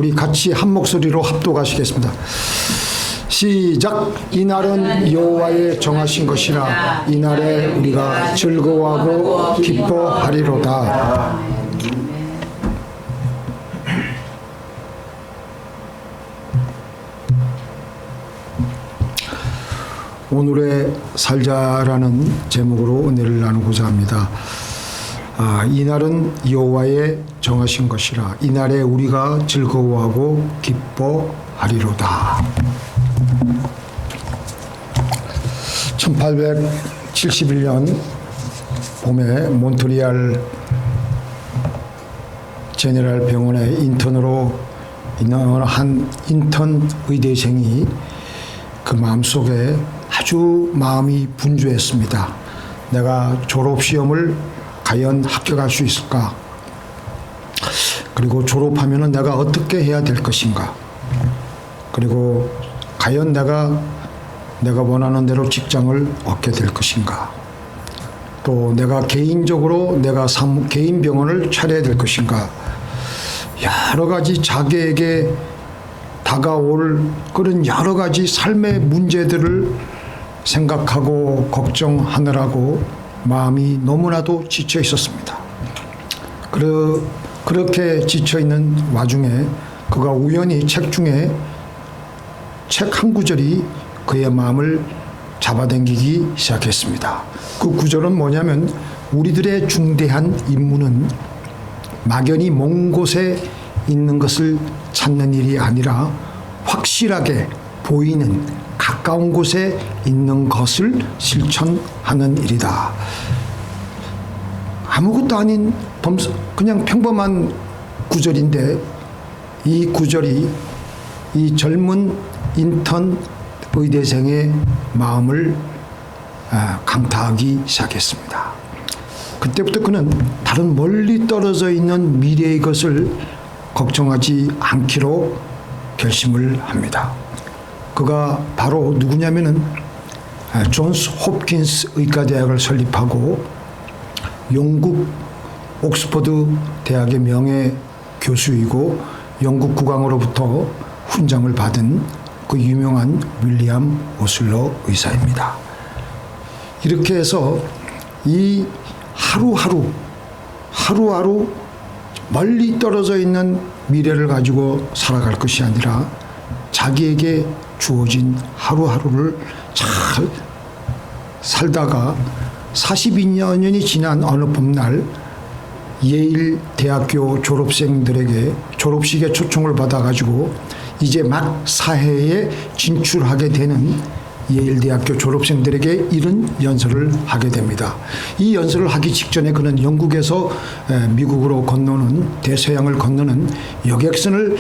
우리 같이 한 목소리로 합독하시겠습니다. 시작. 이날은 여호와의 정하신 것이라 이날에 우리가 즐거워하고 기뻐하리로다. 오늘의 살자라는 제목으로 은혜를 나누고자 합니다. 이날은 여호와의 정하신 것이라 이날에 우리가 즐거워하고 기뻐하리로다. 1871년 봄에 몬트리알 제네랄 병원에 인턴으로 있는 한 인턴 의대생이 그 마음속에 아주 마음이 분주했습니다. 내가 졸업시험을 과연 합격할 수 있을까? 그리고 졸업하면 내가 어떻게 해야 될 것인가? 그리고 과연 내가 원하는 대로 직장을 얻게 될 것인가? 또 내가 개인적으로 개인 병원을 차려야 될 것인가? 여러 가지 자기에게 다가올 그런 여러 가지 삶의 문제들을 생각하고 걱정하느라고 마음이 너무나도 지쳐 있었습니다. 그렇게 지쳐 있는 와중에 그가 우연히 책 중에 책 한 구절이 그의 마음을 잡아당기기 시작했습니다. 그 구절은 뭐냐면 우리들의 중대한 임무는 막연히 먼 곳에 있는 것을 찾는 일이 아니라 확실하게 보이는 가까운 곳에 있는 것을 실천하는 일이다. 아무것도 아닌 그냥 평범한 구절인데 이 구절이 이 젊은 인턴 의대생의 마음을 강타하기 시작했습니다. 그때부터 그는 다른 멀리 떨어져 있는 미래의 것을 걱정하지 않기로 결심을 합니다. 그가 바로 누구냐면은 존스 홉킨스 의과대학을 설립하고 영국 옥스퍼드 대학의 명예 교수이고 영국 국왕으로부터 훈장을 받은 그 유명한 윌리엄 오슬러 의사입니다. 이렇게 해서 이 하루하루 멀리 떨어져 있는 미래를 가지고 살아갈 것이 아니라 자기에게 주어진 하루하루를 잘 살다가 42년이 지난 어느 봄날 예일 대학교 졸업생들에게 졸업식에 초청을 받아가지고 이제 막 사회에 진출하게 되는 예일 대학교 졸업생들에게 이런 연설을 하게 됩니다. 이 연설을 하기 직전에 그는 영국에서 미국으로 건너는 대서양을 건너는 여객선을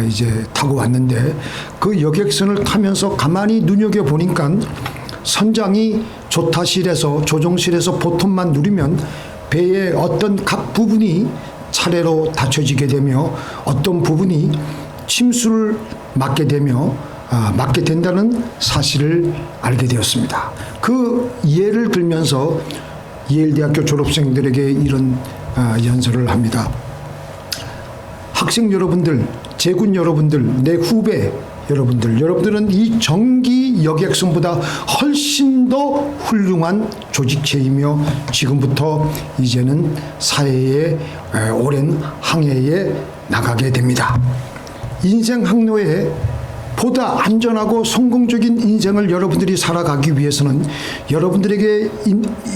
이제 타고 왔는데 그 여객선을 타면서 가만히 눈여겨 보니까 선장이 조종실에서 보통만 누르면 배의 어떤 각 부분이 차례로 닫혀지게 되며 어떤 부분이 침수를 맞게 된다는 사실을 알게 되었습니다. 그 예를 들면서 예일대학교 졸업생들에게 이런 연설을 합니다. 학생 여러분들, 제군 여러분들, 내 후배 여러분들은 이 전기 여객선보다 훨씬 더 훌륭한 조직체이며 지금부터 이제는 사회의 오랜 항해에 나가게 됩니다. 인생 항로에 보다 안전하고 성공적인 인생을 여러분들이 살아가기 위해서는 여러분들에게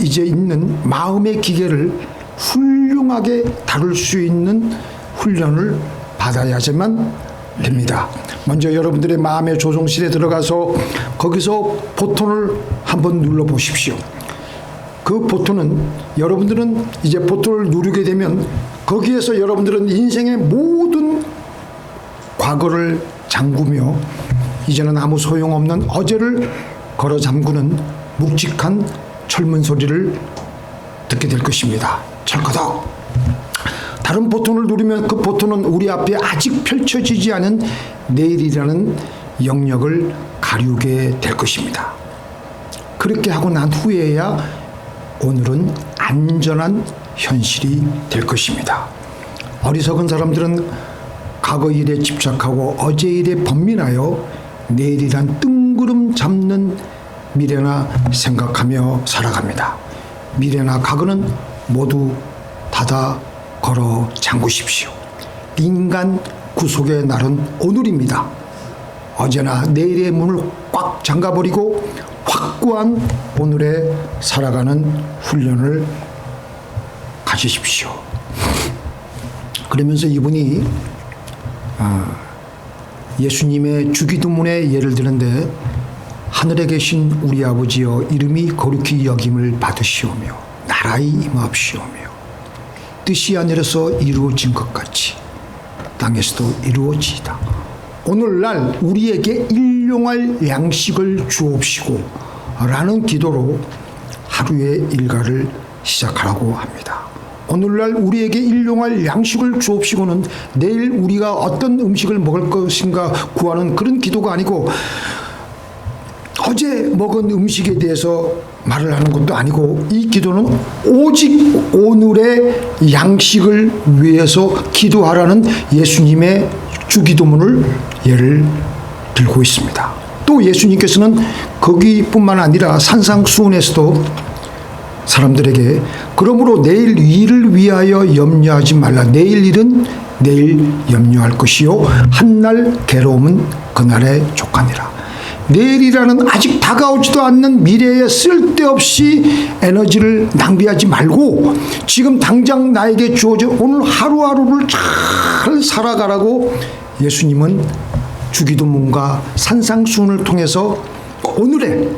이제 있는 마음의 기계를 훌륭하게 다룰 수 있는 훈련을 받아야지만 됩니다. 먼저 여러분들의 마음의 조종실에 들어가서 거기서 버튼을 한번 눌러 보십시오. 그 버튼은 여러분들은 이제 버튼을 누르게 되면 거기에서 여러분들은 인생의 모든 과거를 잠그며 이제는 아무 소용없는 어제를 걸어 잠그는 묵직한 철문 소리를 듣게 될 것입니다. 철커덕. 다른 버튼을 누르면 그 버튼은 우리 앞에 아직 펼쳐지지 않은 내일이라는 영역을 가리우게 될 것입니다. 그렇게 하고 난 후에야 오늘은 안전한 현실이 될 것입니다. 어리석은 사람들은 과거 일에 집착하고 어제 일에 번민하여 내일이란 뜬구름 잡는 미래나 생각하며 살아갑니다. 미래나 과거는 모두 닫아 걸어 잠그십시오. 인간 구속의 날은 오늘입니다. 어제나 내일의 문을 꽉 잠가버리고 확고한 오늘에 살아가는 훈련을 가지십시오. 그러면서 이분이 예수님의 주기도문의 예를 드는데, 하늘에 계신 우리 아버지여 이름이 거룩히 여김을 받으시오며 나라의 임하옵시오며 뜻이 하늘에서 이루어진 것 같이 땅에서도 이루어지이다. 오늘날 우리에게 일용할 양식을 주옵시고 라는 기도로 하루의 일과를 시작하라고 합니다. 오늘날 우리에게 일용할 양식을 주옵시고는 내일 우리가 어떤 음식을 먹을 것인가 구하는 그런 기도가 아니고, 어제 먹은 음식에 대해서 말을 하는 것도 아니고, 이 기도는 오직 오늘의 양식을 위해서 기도하라는 예수님의 주기도문을 예를 들고 있습니다. 또 예수님께서는 거기뿐만 아니라 산상수훈에서도 사람들에게 그러므로 내일 일을 위하여 염려하지 말라. 내일 일은 내일 염려할 것이요 한날 괴로움은 그날에 족하니라. 내일이라는 아직 다가오지도 않는 미래에 쓸데없이 에너지를 낭비하지 말고 지금 당장 나에게 주어진 오늘 하루하루를 잘 살아가라고 예수님은 주기도문과 산상수훈을 통해서 오늘에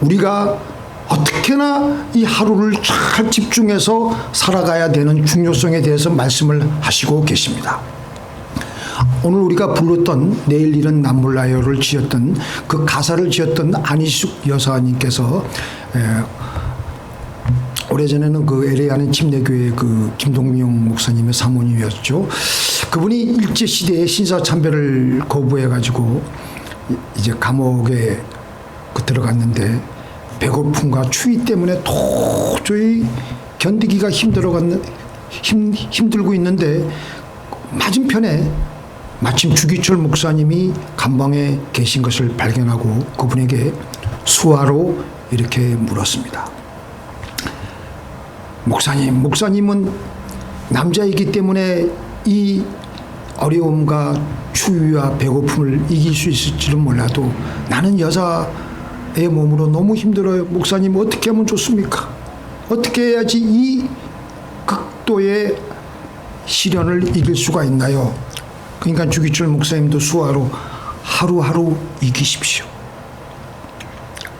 우리가 어떻게나 이 하루를 잘 집중해서 살아가야 되는 중요성에 대해서 말씀을 하시고 계십니다. 오늘 우리가 불렀던 내일 일은 남몰라요를 지었던 그 가사를 지었던 안희숙 여사님께서 오래전에는 그 LA 하는 침례교회 그 김동명 목사님의 사모님이었죠. 그분이 일제시대에 신사참배를 거부해가지고 이제 감옥에 들어갔는데 배고픔과 추위 때문에 도저히 견디기가 힘들고 있는데 맞은편에 마침 주기철 목사님이 감방에 계신 것을 발견하고 그분에게 수화로 이렇게 물었습니다. 목사님은 남자이기 때문에 이 어려움과 추위와 배고픔을 이길 수 있을지는 몰라도 나는 여자의 몸으로 너무 힘들어요. 목사님 어떻게 하면 좋습니까? 어떻게 해야지 이 극도의 시련을 이길 수가 있나요? 그러니까 주기철 목사님도 수화로 하루하루 이기십시오.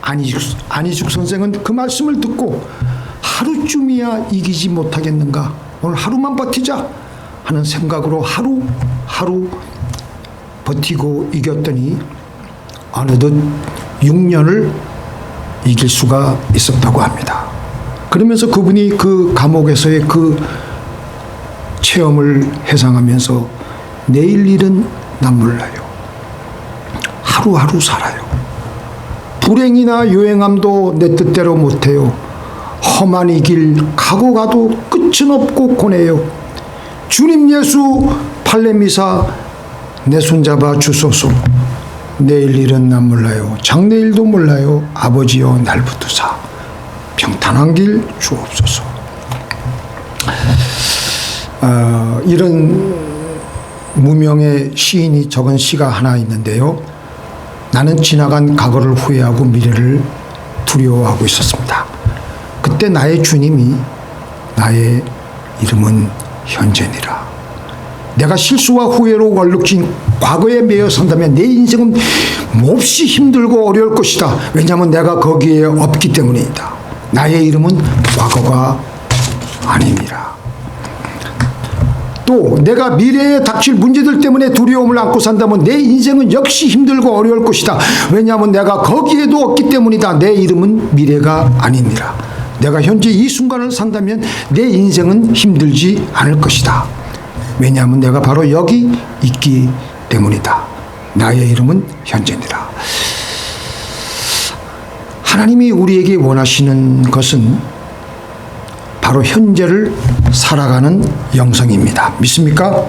안희숙 선생은 그 말씀을 듣고 하루쯤이야 이기지 못하겠는가? 오늘 하루만 버티자 하는 생각으로 하루 버티고 이겼더니 어느덧 6년을 이길 수가 있었다고 합니다. 그러면서 그분이 그 감옥에서의 그 체험을 회상하면서 내일 일은 난 몰라요. 하루하루 살아요. 불행이나 요행함도 내 뜻대로 못해요. 험한 이 길 가고 가도 끝은 없고 고뇌요. 주님 예수 팔레미사 내 손잡아 주소서. 내일 일은 난 몰라요. 장래일도 몰라요. 아버지여 날 붙드사 평탄한 길 주옵소서. 이런 무명의 시인이 적은 시가 하나 있는데요. 나는 지나간 과거를 후회하고 미래를 두려워하고 있었습니다. 그때 나의 주님이 나의 이름은 현재니라. 내가 실수와 후회로 얼룩진 과거에 매여 산다면 내 인생은 몹시 힘들고 어려울 것이다. 왜냐하면 내가 거기에 없기 때문이다. 나의 이름은 과거가 아니니라. 또 내가 미래에 닥칠 문제들 때문에 두려움을 안고 산다면 내 인생은 역시 힘들고 어려울 것이다. 왜냐하면 내가 거기에도 없기 때문이다. 내 이름은 미래가 아니니라. 내가 현재 이 순간을 산다면 내 인생은 힘들지 않을 것이다. 왜냐하면 내가 바로 여기 있기 때문이다. 나의 이름은 현재니라. 하나님이 우리에게 원하시는 것은 바로 현재를 살아가는 영성입니다. 믿습니까?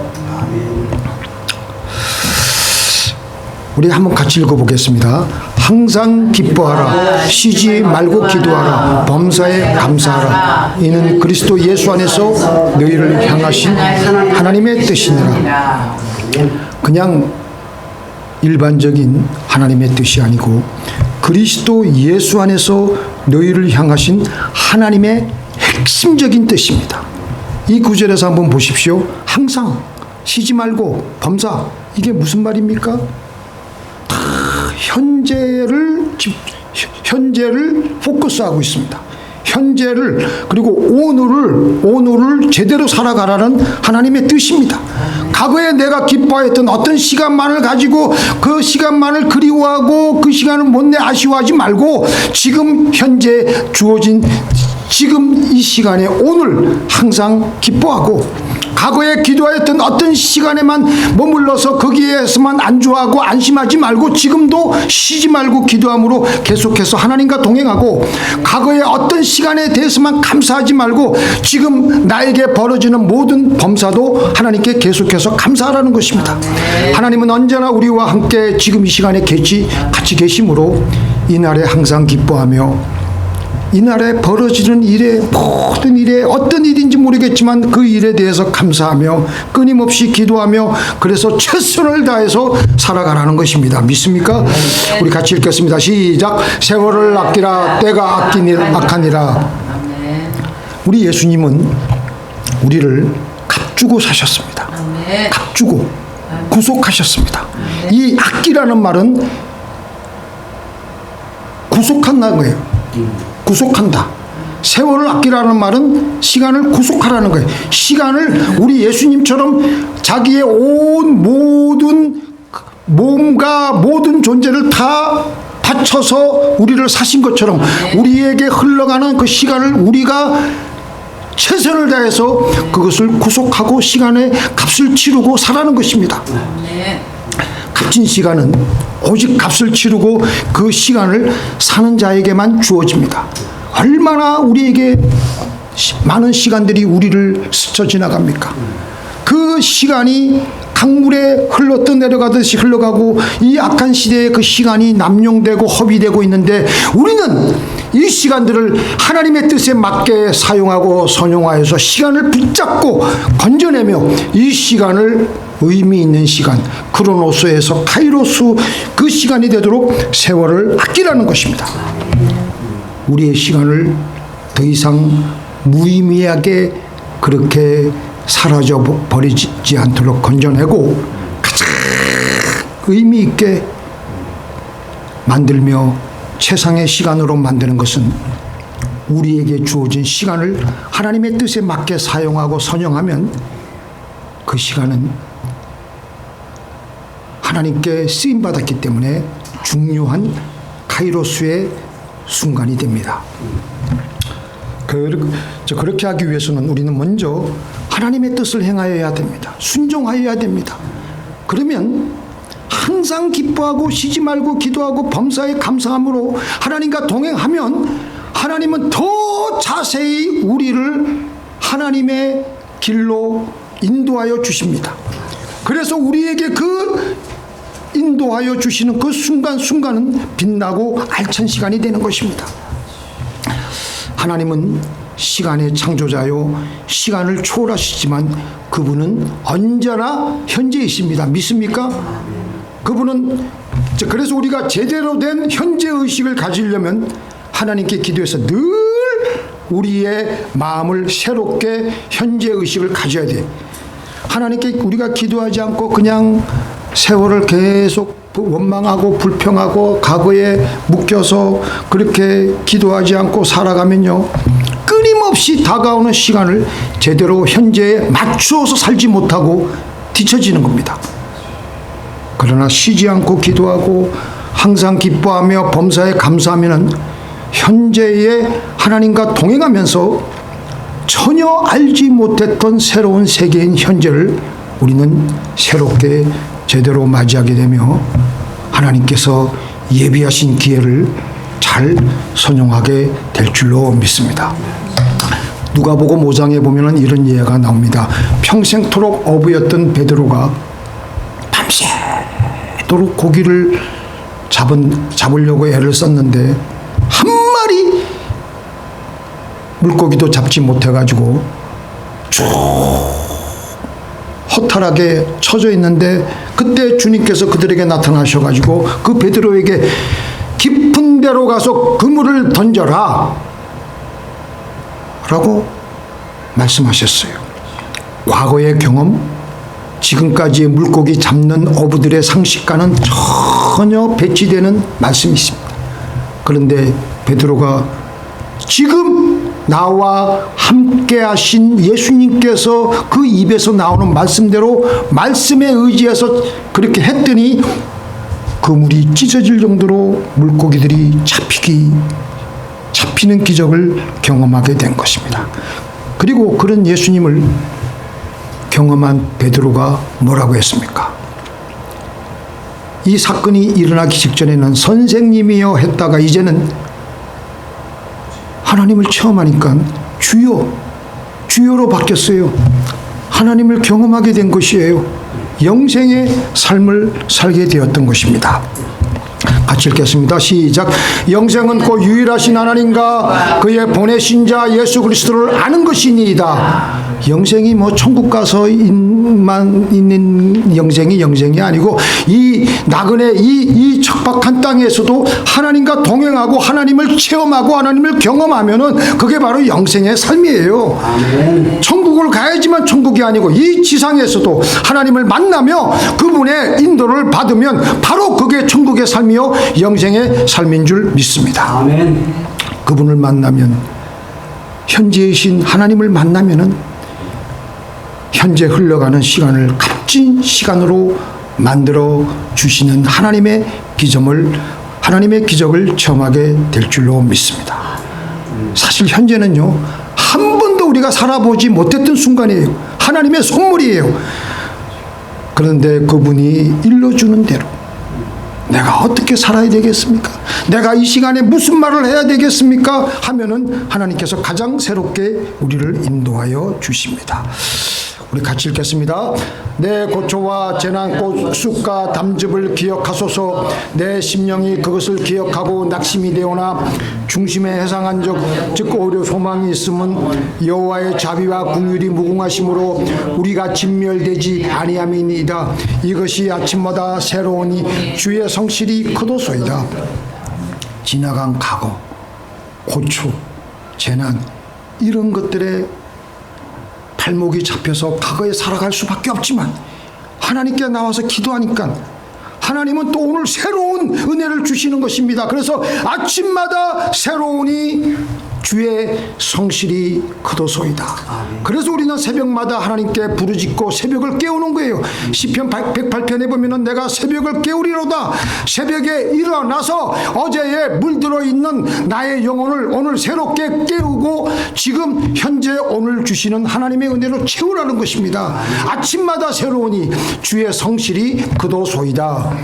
우리 한번 같이 읽어보겠습니다. 항상 기뻐하라. 쉬지 말고 기도하라. 범사에 감사하라. 이는 그리스도 예수 안에서 너희를 향하신 하나님의 뜻이니라. 그냥 일반적인 하나님의 뜻이 아니고 그리스도 예수 안에서 너희를 향하신 하나님의 핵심적인 뜻입니다. 이 구절에서 한번 보십시오. 항상 쉬지 말고 범사, 이게 무슨 말입니까? 다 현재를 포커스하고 있습니다. 현재를, 그리고 오늘을 제대로 살아가라는 하나님의 뜻입니다. 과거에 내가 기뻐했던 어떤 시간만을 가지고 그 시간만을 그리워하고 그 시간을 못 내 아쉬워하지 말고 지금 현재 주어진 지금 이 시간에 오늘 항상 기뻐하고, 과거에 기도하였던 어떤 시간에만 머물러서 거기에서만 안주하고 안심하지 말고 지금도 쉬지 말고 기도함으로 계속해서 하나님과 동행하고, 과거에 어떤 시간에 대해서만 감사하지 말고 지금 나에게 벌어지는 모든 범사도 하나님께 계속해서 감사하라는 것입니다. 하나님은 언제나 우리와 함께 지금 이 시간에 같이 계심으로 이날에 항상 기뻐하며 이날에 벌어지는 일에, 모든 일에, 어떤 일인지 모르겠지만 그 일에 대해서 감사하며 끊임없이 기도하며 그래서 최선을 다해서 살아가라는 것입니다. 믿습니까? 우리 같이 읽겠습니다. 시작. 세월을 아끼라. 때가 악하니라. 우리 예수님은 우리를 값주고 사셨습니다. 값주고 구속하셨습니다. 이 아끼라는 말은 구속한다는 거예요. 구속한다. 세월을 아끼라는 말은 시간을 구속하라는 거예요. 시간을 우리 예수님처럼 자기의 온 모든 몸과 모든 존재를 다 바쳐서 우리를 사신 것처럼 우리에게 흘러가는 그 시간을 우리가 최선을 다해서 그것을 구속하고 시간의 값을 치르고 살아는 것입니다. 값진 시간은 오직 값을 치르고 그 시간을 사는 자에게만 주어집니다. 얼마나 우리에게 많은 시간들이 우리를 스쳐 지나갑니까? 그 시간이 강물에 흘러내려가듯이 흘러가고 이 악한 시대에 그 시간이 남용되고 허비되고 있는데 우리는 이 시간들을 하나님의 뜻에 맞게 사용하고 선용하여서 시간을 붙잡고 건져내며 이 시간을 의미 있는 시간, 크로노스에서 카이로스 그 시간이 되도록 세월을 아끼라는 것입니다. 우리의 시간을 더 이상 무의미하게 그렇게 사라져 버리지 않도록 건져내고 가장 의미 있게 만들며 최상의 시간으로 만드는 것은 우리에게 주어진 시간을 하나님의 뜻에 맞게 사용하고 선용하면 그 시간은 하나님께 쓰임받았기 때문에 중요한 카이로스의 순간이 됩니다. 그렇게 하기 위해서는 우리는 먼저 하나님의 뜻을 행하여야 됩니다. 순종하여야 됩니다. 그러면 항상 기뻐하고 쉬지 말고 기도하고 범사에 감사함으로 하나님과 동행하면 하나님은 더 자세히 우리를 하나님의 길로 인도하여 주십니다. 그래서 우리에게 그 인도하여 주시는 그 순간순간은 빛나고 알찬 시간이 되는 것입니다. 하나님은 시간의 창조자요 시간을 초월하시지만 그분은 언제나 현재이십니다. 믿습니까? 그분은 그래서 우리가 제대로 된 현재의식을 가지려면 하나님께 기도해서 늘 우리의 마음을 새롭게 현재의식을 가져야 돼. 하나님께 우리가 기도하지 않고 그냥 세월을 계속 원망하고 불평하고 과거에 묶여서 그렇게 기도하지 않고 살아가면요 끊임없이 다가오는 시간을 제대로 현재에 맞추어서 살지 못하고 뒤처지는 겁니다. 그러나 쉬지 않고 기도하고 항상 기뻐하며 범사에 감사하면 현재의 하나님과 동행하면서 전혀 알지 못했던 새로운 세계인 현재를 우리는 새롭게 제대로 맞이하게 되며 하나님께서 예비하신 기회를 잘 선용하게 될 줄로 믿습니다. 누가복음 5장에 보면 이런 예가 나옵니다. 평생토록 어부였던 베드로가 되도록 고기를 잡으려고 애를 썼는데 한 마리 물고기도 잡지 못해가지고 쭉 허탈하게 처져 있는데, 그때 주님께서 그들에게 나타나셔가지고 그 베드로에게 깊은 데로 가서 그물을 던져라 라고 말씀하셨어요. 과거의 경험, 지금까지의 물고기 잡는 어부들의 상식과는 전혀 배치되는 말씀이 있습니다. 그런데 베드로가 지금 나와 함께 하신 예수님께서 그 입에서 나오는 말씀대로 말씀에 의지해서 그렇게 했더니 그물이 찢어질 정도로 물고기들이 잡히는 기적을 경험하게 된 것입니다. 그리고 그런 예수님을 경험한 베드로가 뭐라고 했습니까? 이 사건이 일어나기 직전에는 선생님이여 했다가 이제는 하나님을 체험하니까 주여로 바뀌었어요. 하나님을 경험하게 된 것이에요. 영생의 삶을 살게 되었던 것입니다. 같이 읽겠습니다. 시작. 영생은 곧 유일하신 하나님과 그의 보내신 자 예수 그리스도를 아는 것이니이다. 영생이 뭐 천국 가서만 있는 영생이 아니고 이 나그네 이 척박한 땅에서도 하나님과 동행하고 하나님을 체험하고 하나님을 경험하면은 그게 바로 영생의 삶이에요. 아멘. 천국을 가야지만 천국이 아니고 이 지상에서도 하나님을 만나며 그분의 인도를 받으면 바로 그게 천국의 삶이요 영생의 삶인 줄 믿습니다. 아멘. 그분을 만나면, 현재이신 하나님을 만나면은 현재 흘러가는 시간을 값진 시간으로 만들어 주시는 하나님의 기적을 체험하게 될 줄로 믿습니다. 사실 현재는요, 한 번도 우리가 살아보지 못했던 순간이에요. 하나님의 선물이에요. 그런데 그분이 일러주는 대로 내가 어떻게 살아야 되겠습니까? 내가 이 시간에 무슨 말을 해야 되겠습니까? 하면은 하나님께서 가장 새롭게 우리를 인도하여 주십니다. 우리 같이 읽겠습니다. 내 고초와 재난 곧 쑥과 담즙을 기억하소서. 내 심령이 그것을 기억하고 낙심이 되오나 중심에 해상한 즉 오히려 소망이 있음은 여호와의 자비와 긍휼이 무궁하심으로 우리가 진멸되지 아니함이니이다. 이것이 아침마다 새로우니 주의 성실이 크도소이다. 지나간 과거, 고초, 재난 이런 것들에 발목이 잡혀서 과거에 살아갈 수밖에 없지만 하나님께 나와서 기도하니까 하나님은 또 오늘 새로운 은혜를 주시는 것입니다. 그래서 아침마다 새로우니 주의 성실이 크도소이다. 그래서 우리는 새벽마다 하나님께 부르짖고 새벽을 깨우는 거예요. 시편 108편에 보면은 내가 새벽을 깨우리로다. 새벽에 일어나서 어제에 물들어 있는 나의 영혼을 오늘 새롭게 깨우고 지금 현재 오늘 주시는 하나님의 은혜로 채우라는 것입니다. 아침마다 새로우니 주의 성실이 크도소이다.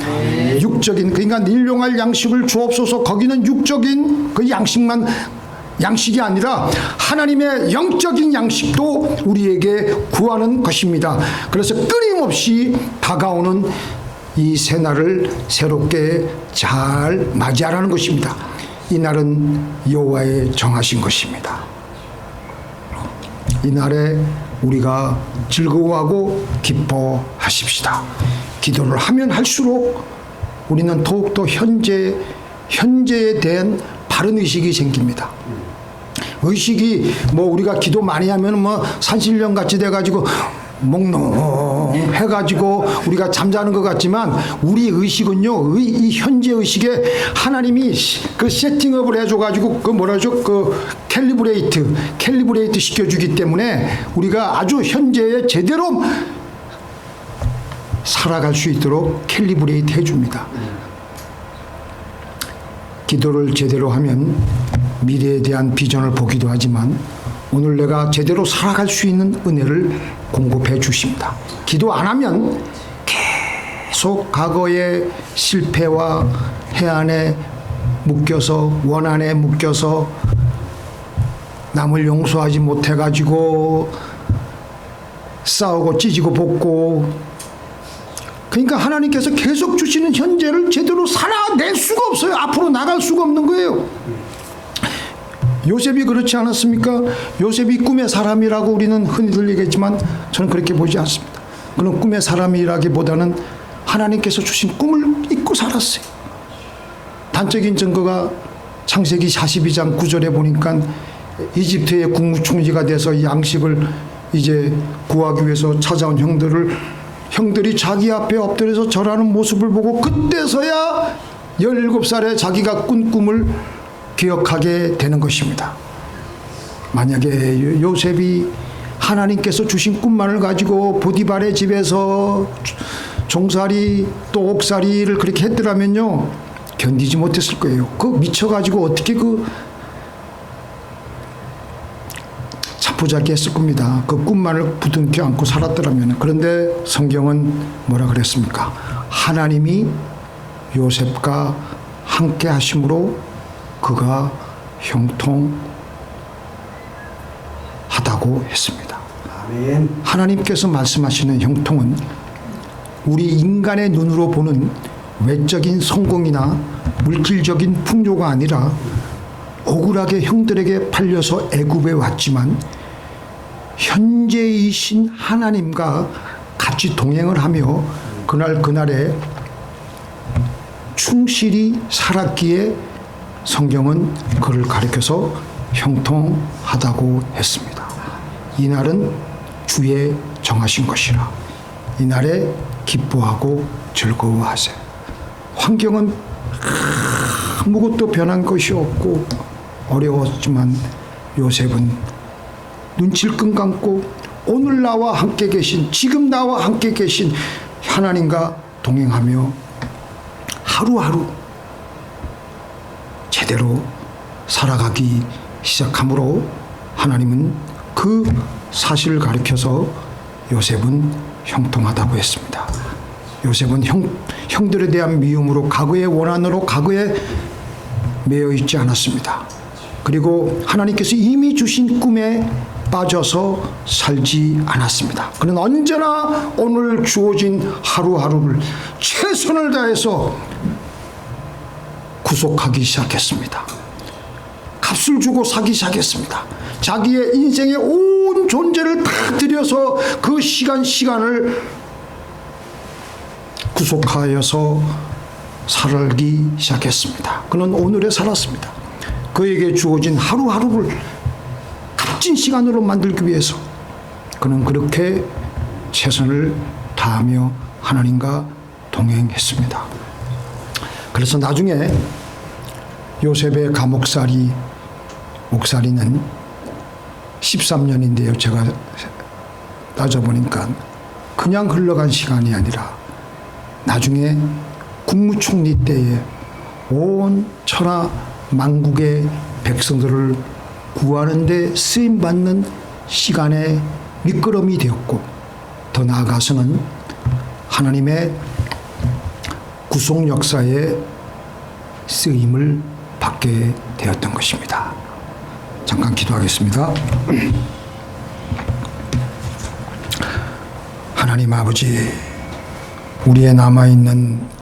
육적인, 그러니까 일용할 양식을 주옵소서. 거기는 육적인 그 양식이 아니라 하나님의 영적인 양식도 우리에게 구하는 것입니다. 그래서 끊임없이 다가오는 이 새날을 새롭게 잘 맞이하라는 것입니다. 이 날은 여호와의 정하신 것입니다. 이 날에 우리가 즐거워하고 기뻐하십시다. 기도를 하면 할수록 우리는 더욱더 현재에 대한 바른 의식이 생깁니다. 의식이 우리가 기도 많이 하면 산신령 같이 돼가지고 몽롱해가지고 우리가 잠자는 것 같지만 우리 의식은요, 이 현재 의식에 하나님이 그 세팅업을 해줘가지고 캘리브레이트 시켜주기 때문에 우리가 아주 현재에 제대로 살아갈 수 있도록 캘리브레이트 해줍니다. 기도를 제대로 하면 미래에 대한 비전을 보기도 하지만 오늘 내가 제대로 살아갈 수 있는 은혜를 공급해 주십니다. 기도 안 하면 계속 과거의 실패와 해안에 묶여서 원한에 묶여서 남을 용서하지 못해가지고 싸우고 찢고 볶고 그러니까 하나님께서 계속 주시는 현재를 제대로 살아낼 수가 없어요. 앞으로 나갈 수가 없는 거예요. 요셉이 그렇지 않았습니까? 요셉이 꿈의 사람이라고 우리는 흔히들 얘기했지만 저는 그렇게 보지 않습니다. 그는 꿈의 사람이라기보다는 하나님께서 주신 꿈을 잊고 살았어요. 단적인 증거가 창세기 42장 9절에 보니까 이집트의 국무총리가 돼서 양식을 이제 구하기 위해서 찾아온 형들이 자기 앞에 엎드려서 절하는 모습을 보고 그때서야 17살에 자기가 꾼 꿈을 기억하게 되는 것입니다. 만약에 요셉이 하나님께서 주신 꿈만을 가지고 보디발의 집에서 종살이 또 옥살이를 그렇게 했더라면요 견디지 못했을 거예요. 그 미쳐가지고 어떻게 그 자포자기 했을 겁니다. 그 꿈만을 부둥켜 안고 살았더라면. 그런데 성경은 뭐라 그랬습니까? 하나님이 요셉과 함께 하심으로 그가 형통하다고 했습니다. 아멘. 하나님께서 말씀하시는 형통은 우리 인간의 눈으로 보는 외적인 성공이나 물질적인 풍요가 아니라 억울하게 형들에게 팔려서 애굽에 왔지만 현재이신 하나님과 같이 동행을 하며 그날에 충실히 살았기에 성경은 그를 가리켜서 형통하다고 했습니다. 이날은 주의 정하신 것이라 이날에 기뻐하고 즐거워하세요. 환경은 아무것도 변한 것이 없고 어려웠지만 요셉은 눈치를 끈 감고 오늘 나와 함께 계신 지금 나와 함께 계신 하나님과 동행하며 하루하루 제대로 살아가기 시작하므로 하나님은 그 사실을 가리켜서 요셉은 형통하다고 했습니다. 요셉은 형들에 대한 미움으로 과거의 원한으로 과거에 매여 있지 않았습니다. 그리고 하나님께서 이미 주신 꿈에 빠져서 살지 않았습니다. 그는 언제나 오늘 주어진 하루하루를 최선을 다해서 구속하기 시작했습니다. 값을 주고 사기 시작했습니다. 자기의 인생의 온 존재를 다 들여서 그 시간을 구속하여서 살기 시작했습니다. 그는 오늘에 살았습니다. 그에게 주어진 하루하루를 값진 시간으로 만들기 위해서 그는 그렇게 최선을 다하며 하나님과 동행했습니다. 그래서 나중에 요셉의 목살이는 13년인데요. 제가 따져보니까 그냥 흘러간 시간이 아니라 나중에 국무총리 때에 온 천하 만국의 백성들을 구하는 데 쓰임받는 시간의 밑거름이 되었고 더 나아가서는 하나님의 구속 역사에 쓰임을 받게 되었던 것입니다. 잠깐 기도하겠습니다. 하나님 아버지, 우리의 남아있는